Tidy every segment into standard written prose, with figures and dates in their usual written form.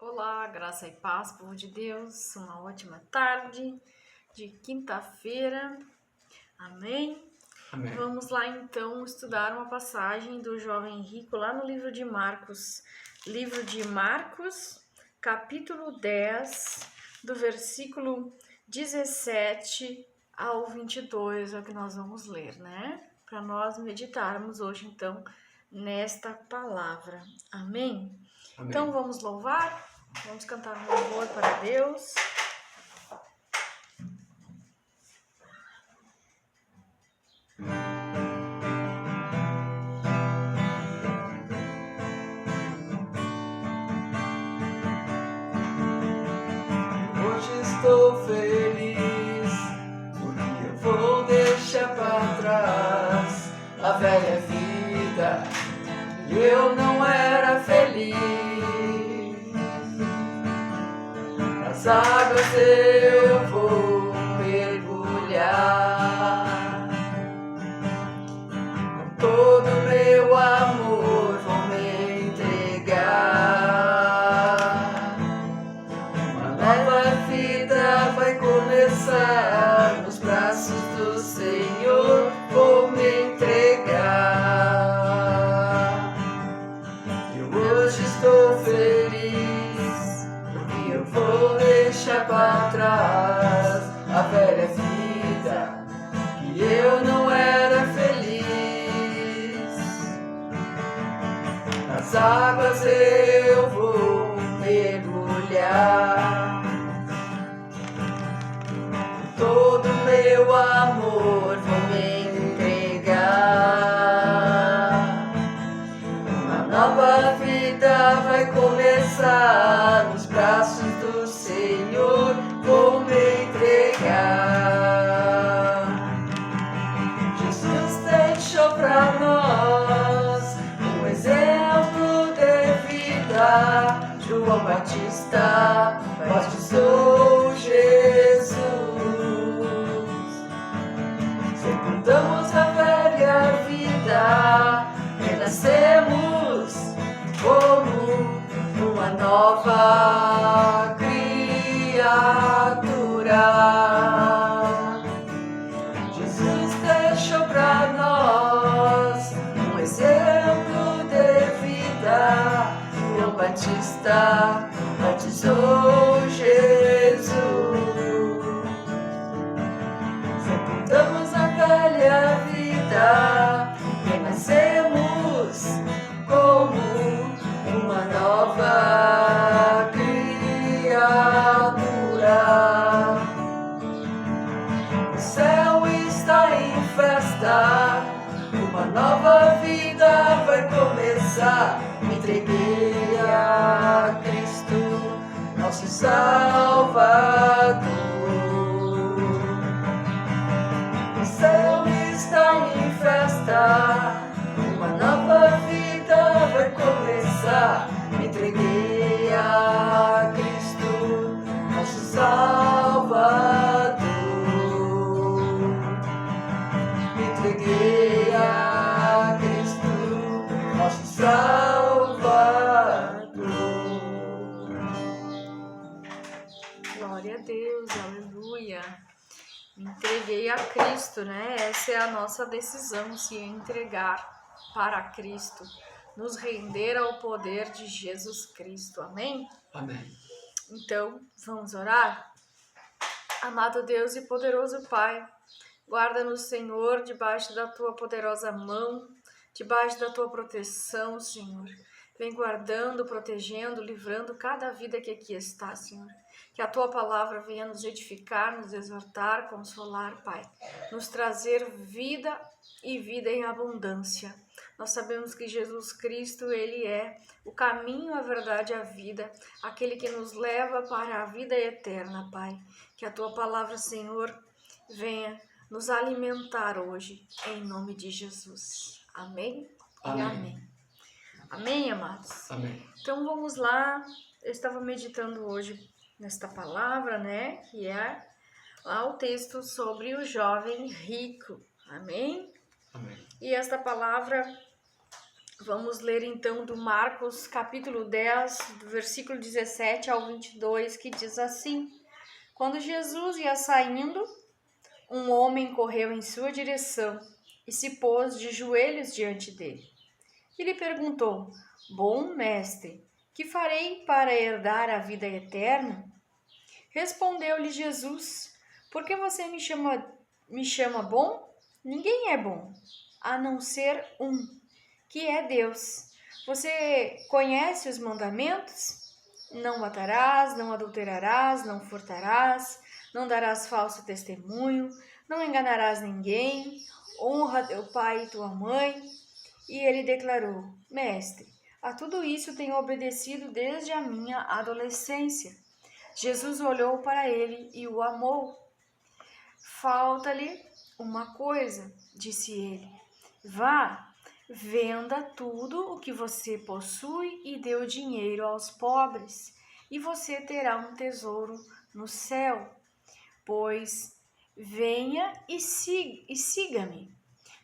Olá, graça e paz, povo de Deus, uma ótima tarde de quinta-feira, amém? Amém. Vamos lá então estudar uma passagem do jovem rico lá no livro de Marcos, capítulo 10, do versículo 17 ao 22, é o que nós vamos ler, né? Para nós meditarmos hoje então nesta palavra, amém? Amém. Então vamos louvar? Vamos cantar um louvor para Deus. Hoje estou feliz, porque eu vou deixar para trás a velha vida. Eu não era feliz. Nas águas eu vou mergulhar, com todo meu amor vou me entregar. Uma nova vida vai começar nos braços do Senhor, vou me entregar. Eu hoje estou feliz, porque eu vou deixar para trás a velha vida, que eu não era feliz. Nas águas eu vou mergulhar, todo meu amor vou me entregar. Uma nova vida vai começar nos braços do Senhor, vou me entregar. Jesus deixou para nós um exemplo de vida. João Batista batizou Jesus. Sepultamos a velha vida, renascemos como uma nova criatura. Jesus deixou para nós um exemplo de vida. João Batista batizou Jesus. Sepultamos a velha vida, renascemos como uma nova criatura. O céu está em festa, uma nova vida vai começar. Me entreguei a Cristo, nosso Salvador. O céu está em festa, uma nova vida vai começar. Me entreguei a Cristo, nosso Salvador. Me entreguei a Cristo, nosso Salvador. Glória a Deus, aleluia. Entreguei a Cristo, né? Essa é a nossa decisão, se entregar para Cristo, nos render ao poder de Jesus Cristo, amém? Amém. Então, vamos orar? Amado Deus e poderoso Pai, guarda-nos, Senhor, debaixo da Tua poderosa mão, debaixo da Tua proteção, Senhor. Vem guardando, protegendo, livrando cada vida que aqui está, Senhor. Que a Tua palavra venha nos edificar, nos exortar, consolar, Pai. Nos trazer vida e vida em abundância. Nós sabemos que Jesus Cristo, Ele é o caminho, a verdade e a vida, aquele que nos leva para a vida eterna, Pai. Que a Tua palavra, Senhor, venha nos alimentar hoje, em nome de Jesus. Amém? Amém. E amém. Amém, amados? Amém. Então vamos lá. Eu estava meditando hoje nesta palavra, né? Que é lá o texto sobre o jovem rico. Amém? Amém. E esta palavra Vamos ler então do Marcos capítulo 10, do versículo 17 ao 22, que diz assim: Quando Jesus ia saindo, um homem correu em sua direção e se pôs de joelhos diante dele. E lhe perguntou: Bom mestre, que farei para herdar a vida eterna? Respondeu-lhe Jesus: Por que você me chama bom? Ninguém é bom, a não ser um, que é Deus. Você conhece os mandamentos? Não matarás, não adulterarás, não furtarás, não darás falso testemunho, não enganarás ninguém, honra teu pai e tua mãe. E ele declarou: Mestre, a tudo isso tenho obedecido desde a minha adolescência. Jesus olhou para ele e o amou. Falta-lhe uma coisa, disse ele. Vá, venda tudo o que você possui e dê o dinheiro aos pobres, e você terá um tesouro no céu. Pois venha e siga-me.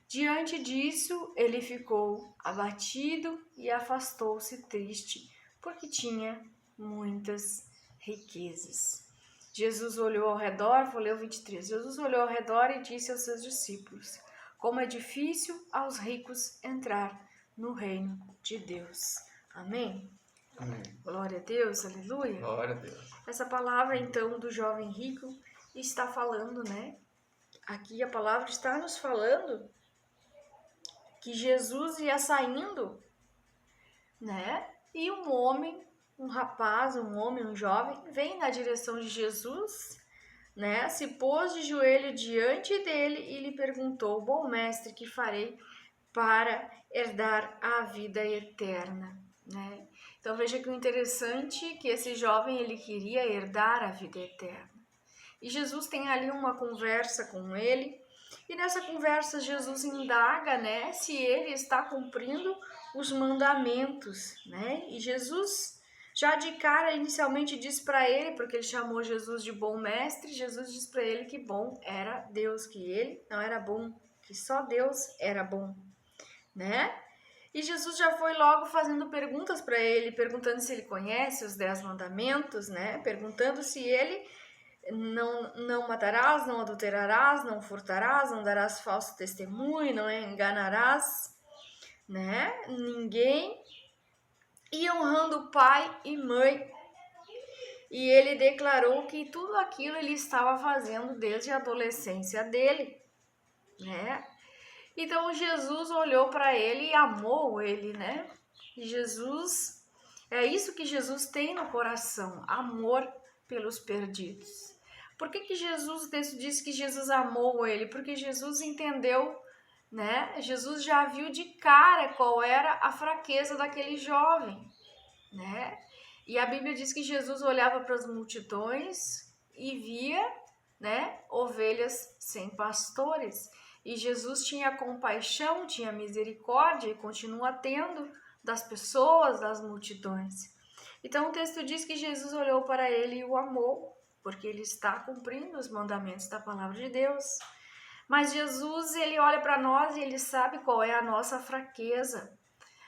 Diante disso, ele ficou abatido e afastou-se triste, porque tinha muitas riquezas. Jesus olhou ao redor, vou ler o 23. Jesus olhou ao redor e disse aos seus discípulos: Como é difícil aos ricos entrar no reino de Deus. Amém? Amém. Glória a Deus, aleluia. Glória a Deus. Essa palavra, então, do jovem rico está falando, né? Aqui a palavra está nos falando que Jesus ia saindo, né? E um homem, um rapaz, um jovem, vem na direção de Jesus, né? Se pôs de joelho diante dele e lhe perguntou: Bom mestre, que farei para herdar a vida eterna, né? Então veja que o interessante é que esse jovem ele queria herdar a vida eterna. E Jesus tem ali uma conversa com ele. E nessa conversa Jesus indaga, né, se ele está cumprindo os mandamentos, né? E Jesus já de cara inicialmente diz para ele, porque ele chamou Jesus de bom mestre, Jesus diz para ele que bom era Deus, que ele não era bom, que só Deus era bom, né? E Jesus já foi logo fazendo perguntas para ele, perguntando se ele conhece os 10 mandamentos, né? Perguntando se ele não matarás, não adulterarás, não furtarás, não darás falso testemunho, não enganarás, né? Ninguém. E honrando pai e mãe. E ele declarou que tudo aquilo ele estava fazendo desde a adolescência dele, né? Então Jesus olhou para ele e amou ele, né? E Jesus, é isso que Jesus tem no coração, amor pelos perdidos. Por que Jesus, o texto diz que Jesus amou ele? Porque Jesus entendeu, né? Jesus já viu de cara qual era a fraqueza daquele jovem, né? E a Bíblia diz que Jesus olhava para as multidões e via, né, ovelhas sem pastores. E Jesus tinha compaixão, tinha misericórdia e continua tendo das pessoas, das multidões. Então o texto diz que Jesus olhou para ele e o amou, porque ele está cumprindo os mandamentos da palavra de Deus. Mas Jesus, ele olha para nós e ele sabe qual é a nossa fraqueza.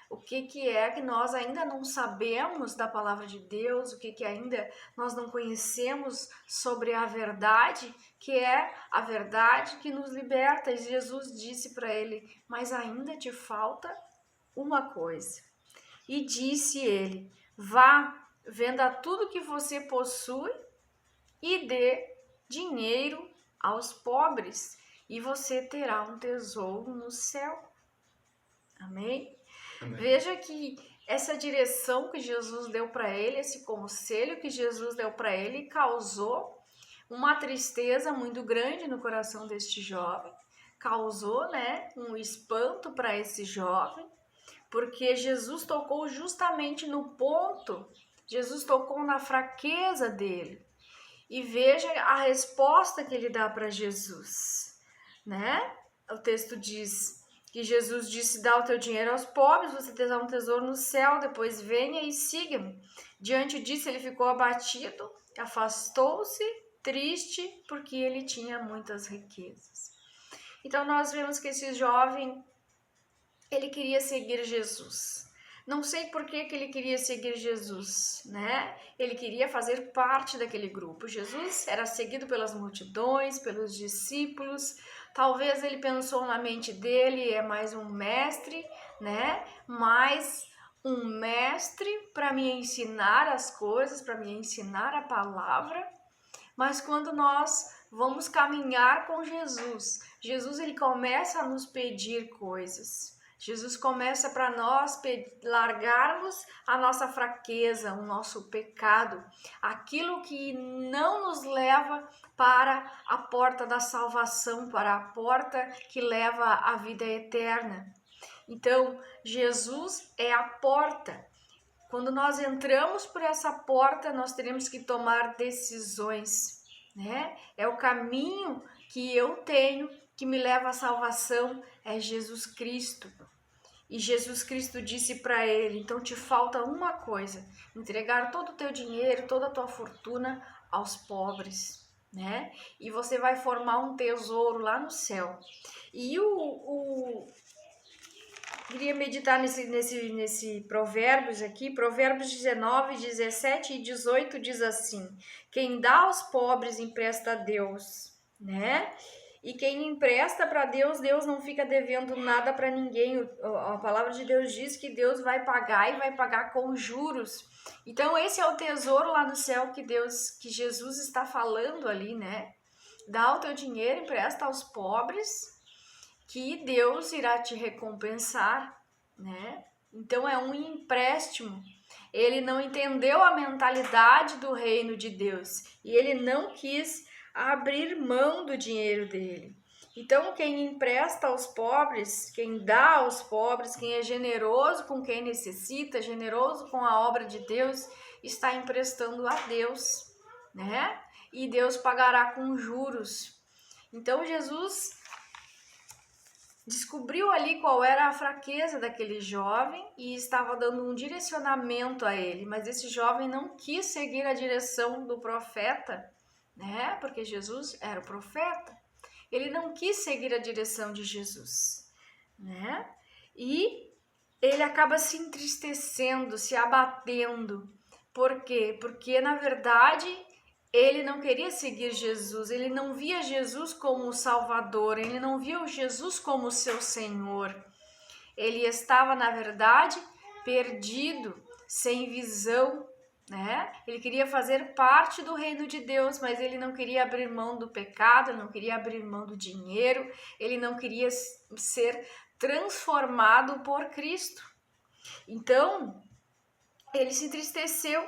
O que é que nós ainda não sabemos da palavra de Deus, o que ainda nós não conhecemos sobre a verdade, que é a verdade que nos liberta. E Jesus disse para ele: mas ainda te falta uma coisa. E disse ele: vá, venda tudo que você possui e dê dinheiro aos pobres, e você terá um tesouro no céu. Amém? Amém. Veja que essa direção que Jesus deu para ele, esse conselho que Jesus deu para ele, causou uma tristeza muito grande no coração deste jovem, causou, né, um espanto para esse jovem, porque Jesus tocou justamente no ponto, Jesus tocou na fraqueza dele. E veja a resposta que ele dá para Jesus, né? O texto diz que Jesus disse: dá o teu dinheiro aos pobres, você terá um tesouro no céu, depois venha e siga-me. Diante disso ele ficou abatido, afastou-se, triste, porque ele tinha muitas riquezas. Então nós vemos que esse jovem, ele queria seguir Jesus. Não sei por que ele queria seguir Jesus, né? Ele queria fazer parte daquele grupo. Jesus era seguido pelas multidões, pelos discípulos. Talvez ele pensou na mente dele, é mais um mestre, né? Mais um mestre para me ensinar as coisas, para me ensinar a palavra. Mas quando nós vamos caminhar com Jesus, Jesus ele começa a nos pedir coisas. Jesus começa para nós largarmos a nossa fraqueza, o nosso pecado, aquilo que não nos leva para a porta da salvação, para a porta que leva à vida eterna. Então, Jesus é a porta. Quando nós entramos por essa porta, nós teremos que tomar decisões, né? É o caminho que eu tenho que me leva à salvação, é Jesus Cristo. E Jesus Cristo disse para ele, então te falta uma coisa, entregar todo o teu dinheiro, toda a tua fortuna aos pobres, né? E você vai formar um tesouro lá no céu. E queria meditar nesse Provérbios aqui, Provérbios 19, 17 e 18 diz assim, quem dá aos pobres empresta a Deus, né? E quem empresta para Deus, Deus não fica devendo nada para ninguém. A palavra de Deus diz que Deus vai pagar e vai pagar com juros. Então esse é o tesouro lá no céu que Jesus está falando ali, né? Dá o teu dinheiro, empresta aos pobres, que Deus irá te recompensar, né? Então é um empréstimo. Ele não entendeu a mentalidade do reino de Deus e ele não quis abrir mão do dinheiro dele. Então quem empresta aos pobres, quem dá aos pobres, quem é generoso com quem necessita, generoso com a obra de Deus, está emprestando a Deus, né? E Deus pagará com juros. Então Jesus descobriu ali qual era a fraqueza daquele jovem e estava dando um direcionamento a ele, mas esse jovem não quis seguir a direção do profeta, né? Porque Jesus era o profeta. Ele não quis seguir a direção de Jesus, né? E ele acaba se entristecendo, se abatendo. Por quê? Porque na verdade ele não queria seguir Jesus, ele não via Jesus como o Salvador, ele não via Jesus como o seu Senhor. Ele estava, na verdade, perdido, sem visão, né? Ele queria fazer parte do reino de Deus, mas ele não queria abrir mão do pecado, ele não queria abrir mão do dinheiro, ele não queria ser transformado por Cristo. Então, ele se entristeceu,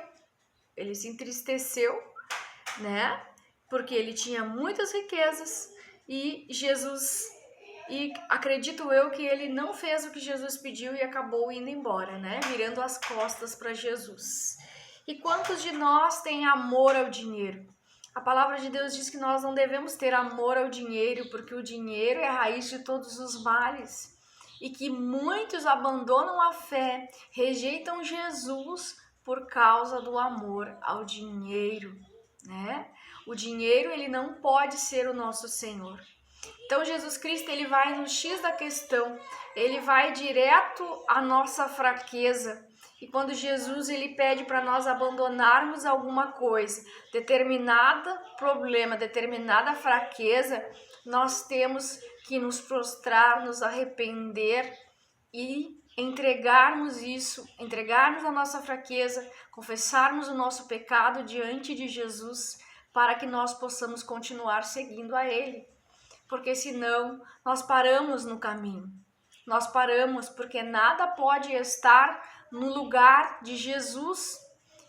né? Porque ele tinha muitas riquezas e acredito eu que ele não fez o que Jesus pediu e acabou indo embora, né? Virando as costas para Jesus. E quantos de nós têm amor ao dinheiro? A palavra de Deus diz que nós não devemos ter amor ao dinheiro, porque o dinheiro é a raiz de todos os males. E que muitos abandonam a fé, rejeitam Jesus por causa do amor ao dinheiro, né? O dinheiro, ele não pode ser o nosso Senhor. Então Jesus Cristo, ele vai no X da questão, ele vai direto à nossa fraqueza. E quando Jesus ele pede para nós abandonarmos alguma coisa, determinado problema, determinada fraqueza, nós temos que nos prostrar, nos arrepender e entregarmos isso, entregarmos a nossa fraqueza, confessarmos o nosso pecado diante de Jesus, para que nós possamos continuar seguindo a Ele. Porque senão nós paramos no caminho. Nós paramos porque nada pode estar no lugar de Jesus.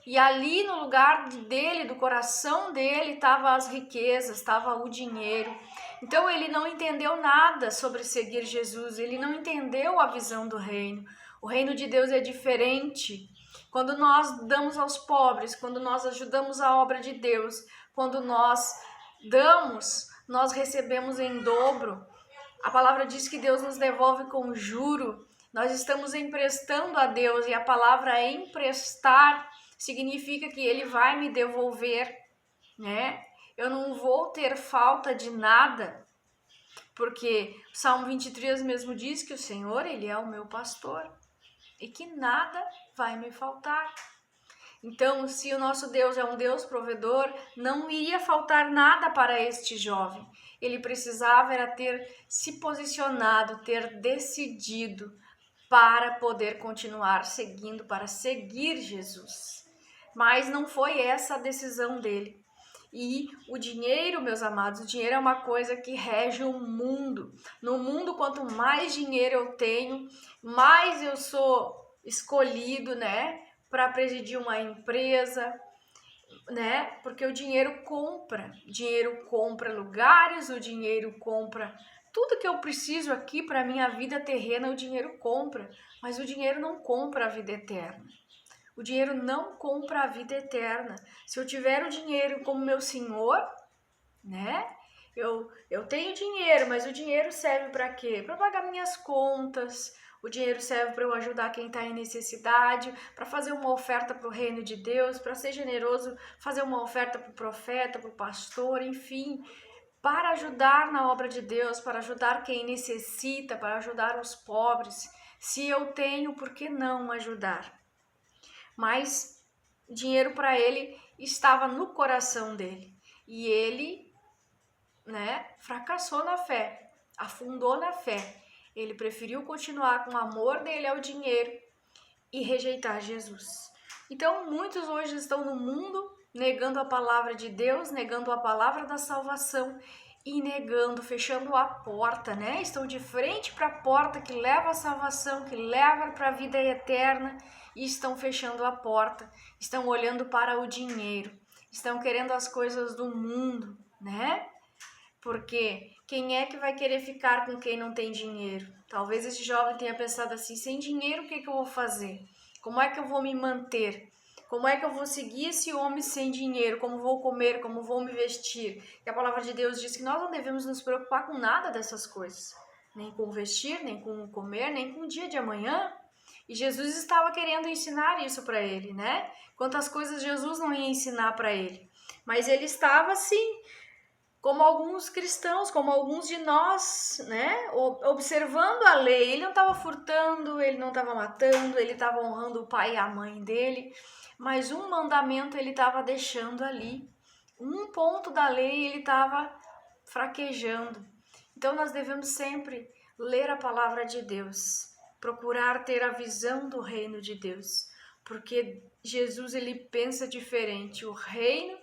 E ali no lugar dele, do coração dele, estavam as riquezas, estava o dinheiro. Então ele não entendeu nada sobre seguir Jesus, ele não entendeu a visão do reino. O reino de Deus é diferente. Quando nós damos aos pobres, quando nós ajudamos a obra de Deus, quando nós damos, nós recebemos em dobro. A palavra diz que Deus nos devolve com juro. Nós estamos emprestando a Deus e a palavra emprestar significa que Ele vai me devolver, né? Eu não vou ter falta de nada. Porque o Salmo 23 mesmo diz que o Senhor, Ele é o meu pastor e que nada vai me faltar. Então, se o nosso Deus é um Deus provedor, não iria faltar nada para este jovem. Ele precisava era ter se posicionado, ter decidido para poder continuar seguindo, para seguir Jesus. Mas não foi essa a decisão dele. E o dinheiro, meus amados, o dinheiro é uma coisa que rege o mundo. No mundo, quanto mais dinheiro eu tenho, mais eu sou escolhido, né, para presidir uma empresa, né? Porque o dinheiro compra lugares, o dinheiro compra tudo que eu preciso aqui para minha vida terrena, o dinheiro compra, mas o dinheiro não compra a vida eterna. O dinheiro não compra a vida eterna. Se eu tiver o dinheiro como meu senhor, né? Eu tenho dinheiro, mas o dinheiro serve para quê? Para pagar minhas contas. O dinheiro serve para eu ajudar quem está em necessidade, para fazer uma oferta para o reino de Deus, para ser generoso, fazer uma oferta para o profeta, para o pastor, enfim, para ajudar na obra de Deus, para ajudar quem necessita, para ajudar os pobres. Se eu tenho, por que não ajudar? Mas dinheiro para ele estava no coração dele. E ele, né, fracassou na fé, afundou na fé. Ele preferiu continuar com o amor dele ao dinheiro e rejeitar Jesus. Então, muitos hoje estão no mundo negando a palavra de Deus, negando a palavra da salvação e negando, fechando a porta, né? Estão de frente para a porta que leva à salvação, que leva para a vida eterna e estão fechando a porta, estão olhando para o dinheiro, estão querendo as coisas do mundo, né? Porque quem é que vai querer ficar com quem não tem dinheiro? Talvez esse jovem tenha pensado assim, sem dinheiro o que eu vou fazer? Como é que eu vou me manter? Como é que eu vou seguir esse homem sem dinheiro? Como vou comer? Como vou me vestir? E a palavra de Deus diz que nós não devemos nos preocupar com nada dessas coisas. Nem com vestir, nem com comer, nem com o dia de amanhã. E Jesus estava querendo ensinar isso para ele, né? Quantas coisas Jesus não ia ensinar para ele. Mas ele estava assim, como alguns cristãos, como alguns de nós, né, observando a lei. Ele não estava furtando, ele não estava matando, ele estava honrando o pai e a mãe dele, mas um mandamento ele estava deixando ali, um ponto da lei ele estava fraquejando. Então nós devemos sempre ler a palavra de Deus, procurar ter a visão do reino de Deus, porque Jesus ele pensa diferente. O reino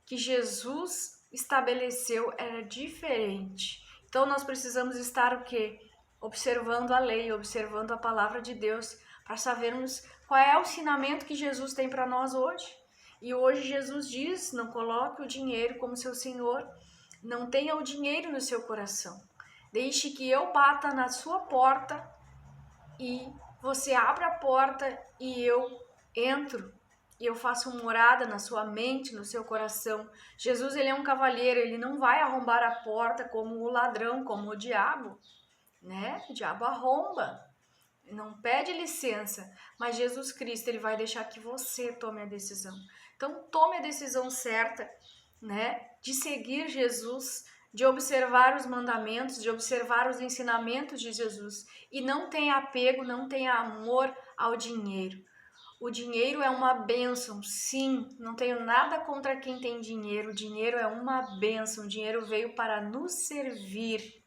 que Jesus estabeleceu era diferente. Então nós precisamos estar o quê? Observando a lei, observando a palavra de Deus, para sabermos qual é o ensinamento que Jesus tem para nós hoje. E hoje Jesus diz, não coloque o dinheiro como seu senhor, não tenha o dinheiro no seu coração. Deixe que eu bata na sua porta e você abra a porta e eu entro. E eu faço morada na sua mente, no seu coração. Jesus, ele é um cavalheiro, ele não vai arrombar a porta como o ladrão, como o diabo, né? O diabo arromba, não pede licença, mas Jesus Cristo, ele vai deixar que você tome a decisão. Então, tome a decisão certa, né? De seguir Jesus, de observar os mandamentos, de observar os ensinamentos de Jesus e não tenha apego, não tenha amor ao dinheiro. O dinheiro é uma bênção, sim, não tenho nada contra quem tem dinheiro. O dinheiro é uma bênção, o dinheiro veio para nos servir.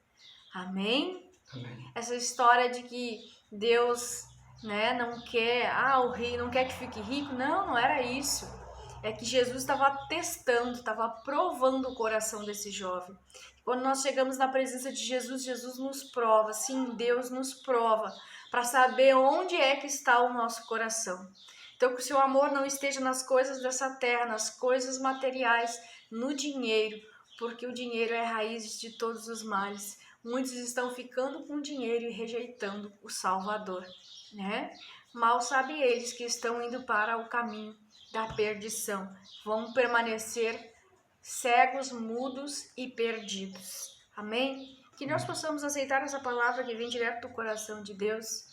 Amém? Amém. Essa história de que Deus, né, não quer, o rei não quer que fique rico, não era isso. É que Jesus estava testando, estava provando o coração desse jovem. Quando nós chegamos na presença de Jesus, Jesus nos prova, sim, Deus nos prova, para saber onde é que está o nosso coração. Então, que o seu amor não esteja nas coisas dessa terra, nas coisas materiais, no dinheiro, porque o dinheiro é a raiz de todos os males. Muitos estão ficando com dinheiro e rejeitando o Salvador, né? Mal sabem eles que estão indo para o caminho da perdição. Vão permanecer cegos, mudos e perdidos. Amém? Que nós possamos aceitar essa palavra que vem direto do coração de Deus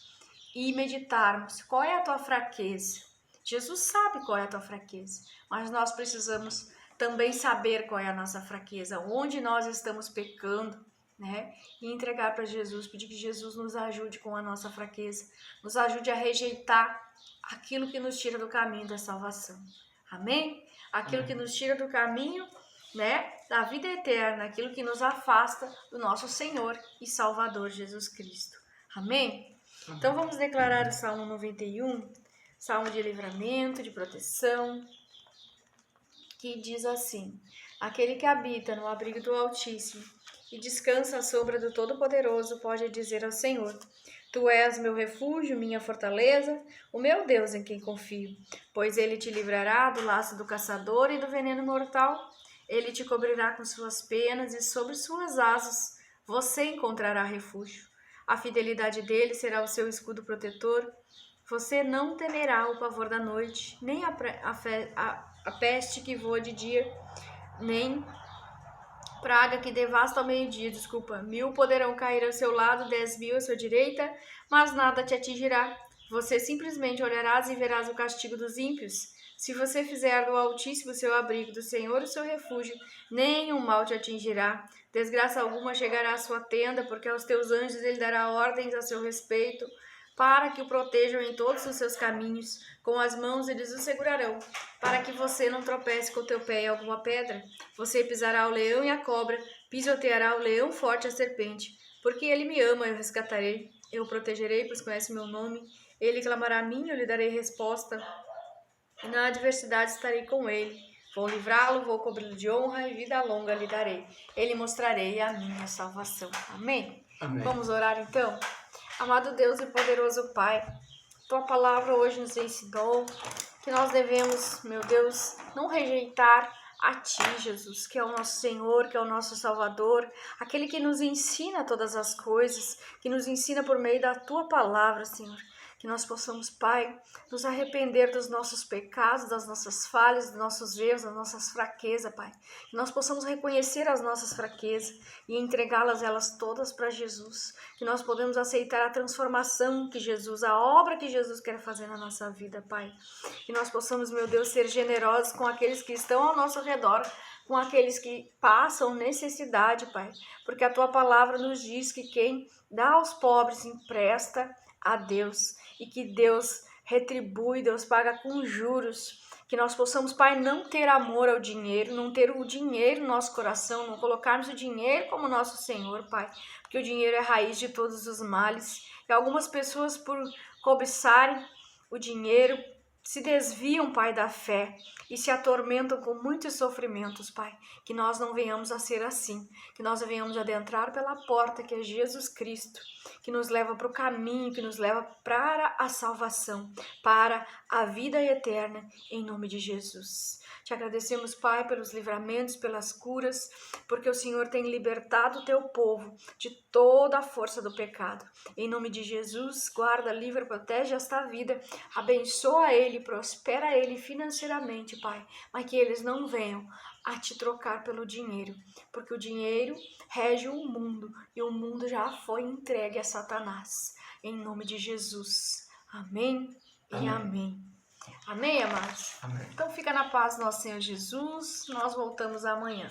e meditarmos. Qual é a tua fraqueza? Jesus sabe qual é a tua fraqueza, mas nós precisamos também saber qual é a nossa fraqueza, onde nós estamos pecando, né? E entregar para Jesus, pedir que Jesus nos ajude com a nossa fraqueza, nos ajude a rejeitar aquilo que nos tira do caminho da salvação. Amém? Aquilo que nos tira do caminho, né, da vida eterna, aquilo que nos afasta do nosso Senhor e Salvador Jesus Cristo. Amém? Então vamos declarar o Salmo 91, Salmo de livramento, de proteção, que diz assim: aquele que habita no abrigo do Altíssimo e descansa à sombra do Todo-Poderoso pode dizer ao Senhor: Tu és meu refúgio, minha fortaleza, o meu Deus em quem confio. Pois ele te livrará do laço do caçador e do veneno mortal. Ele te cobrirá com suas penas e sobre suas asas você encontrará refúgio. A fidelidade dele será o seu escudo protetor. Você não temerá o pavor da noite, nem a peste que voa de dia, nem praga que devasta ao meio-dia, 1000 poderão cair ao seu lado, 10.000 à sua direita, mas nada te atingirá. Você simplesmente olharás e verás o castigo dos ímpios. Se você fizer do Altíssimo seu abrigo, do Senhor o seu refúgio, nenhum mal te atingirá. Desgraça alguma chegará à sua tenda, porque aos teus anjos ele dará ordens a seu respeito, para que o protejam em todos os seus caminhos. Com as mãos eles o segurarão, para que você não tropece com o teu pé em alguma pedra. Você pisará o leão e a cobra, pisoteará o leão forte e a serpente. Porque ele me ama, eu resgatarei. Eu o protegerei, pois conhece meu nome. Ele clamará a mim, eu lhe darei resposta. E na adversidade estarei com ele. Vou livrá-lo, vou cobri-lo de honra e vida longa lhe darei. Ele mostrarei a minha salvação. Amém? Amém. Vamos orar então? Amado Deus e poderoso Pai, Tua palavra hoje nos ensinou que nós devemos, meu Deus, não rejeitar a Ti, Jesus, que é o nosso Senhor, que é o nosso Salvador, aquele que nos ensina todas as coisas, que nos ensina por meio da Tua palavra, Senhor. Que nós possamos, Pai, nos arrepender dos nossos pecados, das nossas falhas, dos nossos erros, das nossas fraquezas, Pai. Que nós possamos reconhecer as nossas fraquezas e entregá-las elas todas para Jesus. Que nós podemos aceitar a transformação que Jesus, a obra que Jesus quer fazer na nossa vida, Pai. Que nós possamos, meu Deus, ser generosos com aqueles que estão ao nosso redor, com aqueles que passam necessidade, Pai. Porque a Tua palavra nos diz que quem dá aos pobres empresta a Deus, e que Deus retribui, Deus paga com juros. Que nós possamos, Pai, não ter amor ao dinheiro, não ter o dinheiro no nosso coração, não colocarmos o dinheiro como nosso Senhor, Pai, porque o dinheiro é a raiz de todos os males. E algumas pessoas, por cobiçarem o dinheiro, se desviam, Pai, da fé e se atormentam com muitos sofrimentos, Pai. Que nós não venhamos a ser assim, que nós venhamos adentrar pela porta que é Jesus Cristo, que nos leva para o caminho, que nos leva para a salvação, para a vida eterna, em nome de Jesus. Te agradecemos, Pai, pelos livramentos, pelas curas, porque o Senhor tem libertado o teu povo de toda a força do pecado. Em nome de Jesus, guarda, livra, protege esta vida, abençoa ele, prospera ele financeiramente, Pai, mas que eles não venham a te trocar pelo dinheiro, porque o dinheiro rege o mundo e o mundo já foi entregue a Satanás. Em nome de Jesus. Amém e amém. Amém, amados? Amém. Então fica na paz do nosso Senhor Jesus. Nós voltamos amanhã.